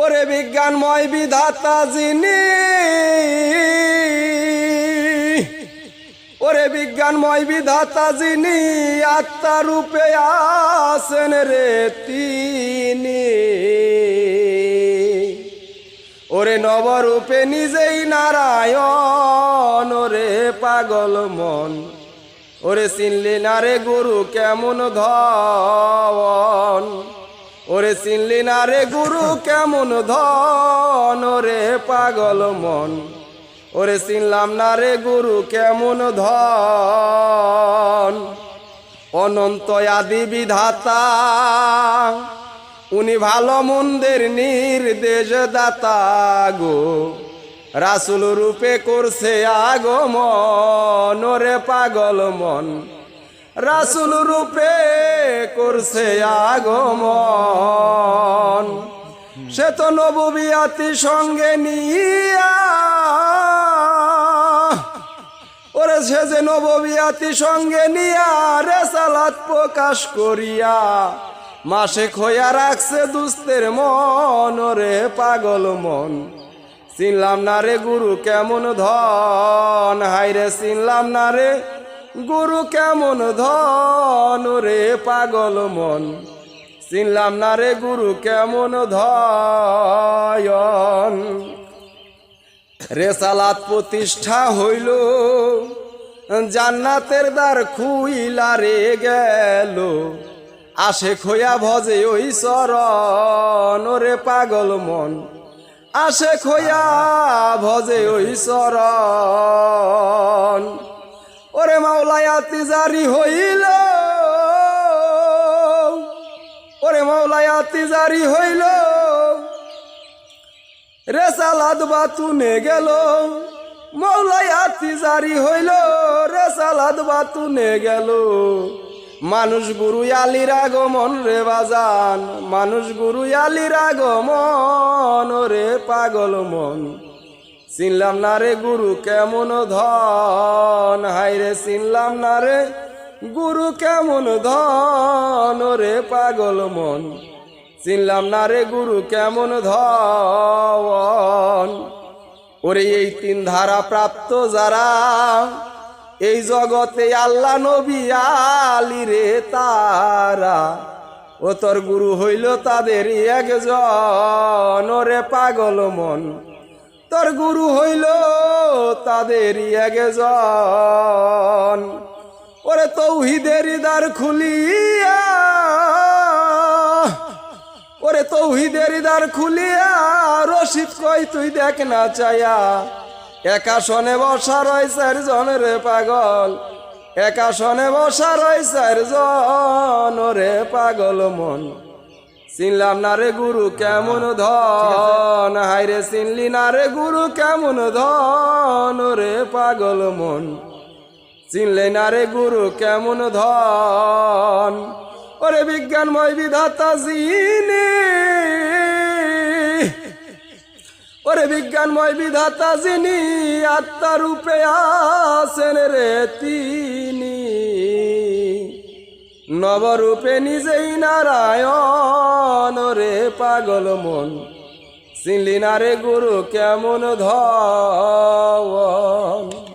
ওরে বিজ্ঞানময় বিধাতা যিনি, ওরে বিজ্ঞানময় বিধাতা যিনি, আত্মা রূপে আছেন রে তিনি। ওরে নবরূপে নিজেই নারায়ণ, ওরে পাগল মন। ওরে চিনলি না রে গুরু কেমন ধন, ওরে চিনলি না রে গুরু কেমন ধন, ওরে পাগল মন। ওরে চিনলাম না রে গুরু কেমন ধন। অনন্ত আদি বিধাতা উনি ভালো মন্দের নির্দেশ দাতা গো, রাসূল রূপে করছে আগমন, ওরে পাগল মন। রাসূল রূপে করছে আগমন, সে তো নবুবিয়াতি সঙ্গে নিয়া, ওরে সে যে নববিয়াতি সঙ্গে নিয়া রেসালাত প্রকাশ করিয়া মাসে খোয়া রাখছে দুস্তের মন, ওরে পাগল মন। চিনলাম না রে গুরু কেমন ধন, হাইরে চিনলাম না রে গুরু কেমন ধন, ওরে পাগল মন। চিনলাম না রে গুরু কেমন ধন। রেসালাত প্রতিষ্ঠা হইল, জান্নাতের দ্বার খুইলা রে গেল, আশেক হইয়া ভজে ওই চরণ, ওরে পাগল মন। আশেক হইয়া ভজে ওই চরণ, ওরে মাওলায়াতি জারি হইল, ওরে মাওলায়াতি জারি হইল, রেসালাত বাতুনে গেল। মাওলায়াতি জারি হইল, রেসালাত বাতুনে গেল। মানুষ গুরু আলীর আগমন রে বাজান, মানুষ গুরু আলীর আগমন, ওরে পাগল মন। চিনলাম না রে গুরু কেমন ধন, হাইরে চিনলাম না রে গুরু কেমন ধন, ওরে পাগল মন। চিনলাম না রে গুরু কেমন ধন। ওরে এই তিন ধারা প্রাপ্ত যারা এই জগতে আল্লাহ নবী আলী রে তারা, ও তোর গুরু হইল তাদের একজন, ওরে পাগল মন। তোর গুরু হইল তাদের একজন, ওরে তৌহিদের দ্বার খুলিয়া, ওরে তৌহিদের দ্বার খুলিয়া রশিদ কই তুই দেখ না চায়া, একাশনে বসা রয় চারজন রে পাগল, একাশনে বসা রয় চারজন, ওরে পাগল মন। চিনলাম না রে গুরু কেমন ধন, হাইরে চিনলি না রে গুরু কেমন ধন, ওরে পাগল মন। চিনলে না রে গুরু কেমন ধন। ওরে বিজ্ঞানময় বিধাতা যিনি, ওরে বিজ্ঞানময় বিধাতা যিনি, আত্মা রূপে আছেন রে তিনি। নবরূপে নিজেই নারায়ণ, ওরে পাগল মন। চিনলি না রে গুরু কেমন ধন।